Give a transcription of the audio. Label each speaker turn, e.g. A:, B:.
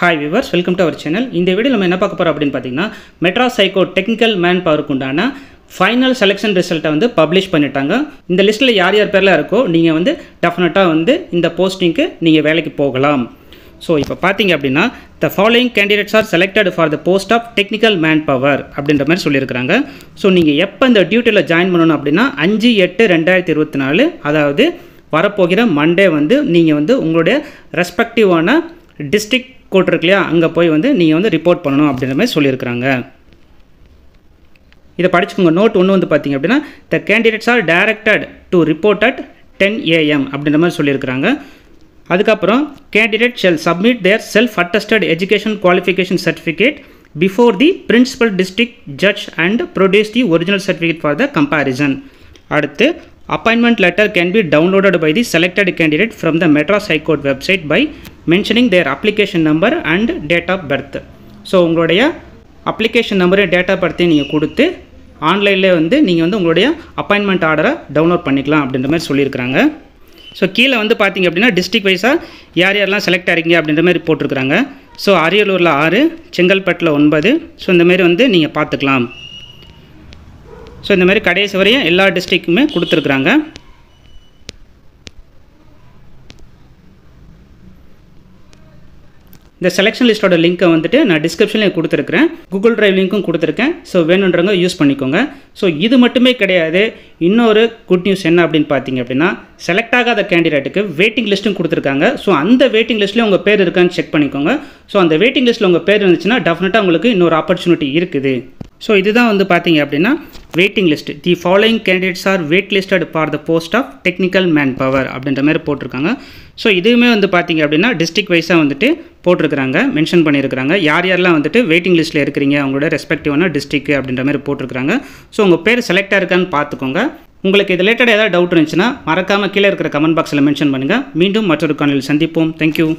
A: Hi viewers, welcome to our channel. இந்த வீடியோல நம்ம என்ன பார்க்க போறோம் அப்படினு பாத்தீங்கன்னா மெட்ராஸ் ஹைகோர்ட் டெக்னிக்கல் மேன் பவருக்கு உண்டான ஃபைனல் செலக்ஷன் ரிசல்ட்டை வந்து பப்ளிஷ் பண்ணிட்டாங்க. இந்த லிஸ்ட்ல யார் யார் பேர்ல இருக்கோ நீங்க வந்து டெஃபினட்டா வந்து இந்த போஸ்டிங்க்கு நீங்க வேலைக்கு போகலாம். So இப்போ பாத்தீங்க அப்படினா the following candidates are selected for the post of technical manpower அப்படின்ற மாதிரி சொல்லியிருக்காங்க. ஸோ நீங்கள் எப்போ இந்த டியூட்டியில் ஜாயின் பண்ணணும் அப்படின்னா 5/8/2024 அதாவது வரப்போகிற மண்டே வந்து நீங்கள் வந்து உங்களுடைய ரெஸ்பெக்டிவான டிஸ்ட்ரிக்ட் கோர்ட் இருக்கு இல்லையா அங்கே போய் வந்து நீங்கள் வந்து ரிப்போர்ட் பண்ணணும் அப்படின்ற மாதிரி சொல்லியிருக்கிறாங்க. இதை படிச்சுக்கோங்க. நோட் ஒன்று வந்து பார்த்தீங்க அப்படின்னா the candidates are directed to report at 10 AM அப்படின்ற மாதிரி சொல்லியிருக்கிறாங்க. அதுக்கப்புறம் candidate shall submit their self attested education qualification certificate before the principal district judge and produce the original certificate for the comparison. அடுத்து appointment letter can be downloaded by the selected candidate from the Madras High Court website by mentioning their application number and date of birth. So உங்களுடைய application number date of பர்த்தையும் நீங்கள் கொடுத்து ஆன்லைனில் வந்து நீங்கள் வந்து உங்களுடைய appointment ஆர்டரை டவுன்லோட் பண்ணிக்கலாம் அப்படின்ற மாதிரி சொல்லியிருக்கிறாங்க. ஸோ கீழே வந்து பார்த்தீங்க அப்படின்னா டிஸ்ட்ரிக்ட் வைஸாக யார் யாரெல்லாம் செலக்ட் ஆகிருக்கீங்க அப்படின்ற மாதிரி போட்டிருக்கிறாங்க. ஸோ அரியலூரில் 6, செங்கல்பட்டில் 9. ஸோ இந்தமாரி வந்து நீங்கள் பார்த்துக்கலாம். ஸோ இந்த மாதிரி கடைசி வரையும் எல்லா டிஸ்ட்ரிக்ட்டுமே கொடுத்துருக்குறாங்க. இந்த செலெக்ஷன் லிஸ்ட்டோட லிங்க்கை வந்துட்டு நான் டிஸ்கிரிப்ஷன்லேயே கொடுத்துருக்கிறேன். கூகுள் டிரைவ் லிங்க்கும் கொடுத்துருக்கேன். ஸோ வேணுன்றவங்க யூஸ் பண்ணிக்கோங்க. ஸோ இது மட்டுமே கிடையாது. இன்னொரு குட் நியூஸ் என்ன அப்படின்னு பார்த்தீங்க அப்படின்னா செலக்ட் ஆகாத கேண்டிடேட்டுக்கு வெயிட்டிங் லிஸ்ட்டும் கொடுத்துருக்காங்க. ஸோ அந்த வெயிட்டிங் லிஸ்ட்லேயே உங்கள் பேர் இருக்கான்னு செக் பண்ணிக்கோங்க. ஸோ அந்த வெயிட்டிங் லிஸ்ட்டில் உங்கள் பேர் இருந்துச்சுன்னா டெஃபினட்டாக உங்களுக்கு இன்னொரு ஆப்பர்ச்சுனிட்டி இருக்குது. ஸோ இதுதான் வந்து பார்த்தீங்க அப்படின்னா waiting list. The following candidates are wait listed for the post of technical man power அப்படின்ற மாதிரி போட்டிருக்காங்க. ஸோ இதுவுமே வந்து பார்த்தீங்க அப்படின்னா டிஸ்ட்ரிக்ட் வைஸாக வந்துட்டு போட்டிருக்கிறாங்க, மென்ஷன் பண்ணியிருக்கிறாங்க. யார் யாரெல்லாம் வந்துட்டு வெயிட்டிங் லிஸ்ட்டில் இருக்கிறீங்க அவங்களோட ரெஸ்பெக்டிவான டிஸ்ட்ரிக்ட் அப்படின்ற மாதிரி போட்டிருக்கிறாங்க. ஸோ உங்கள் பேர் செலக்ட் ஆயிருக்கான்னு பார்த்துக்கோங்க. உங்களுக்கு இது ரிலேட்டட் ஏதாவது டவுட் இருந்துச்சுன்னா மறக்காமல் கீழே இருக்கிற கமெண்ட் பாக்ஸில் மென்ஷன் பண்ணுங்கள். மீண்டும் மற்றொரு காணொளியில் சந்திப்போம். தேங்க்யூ.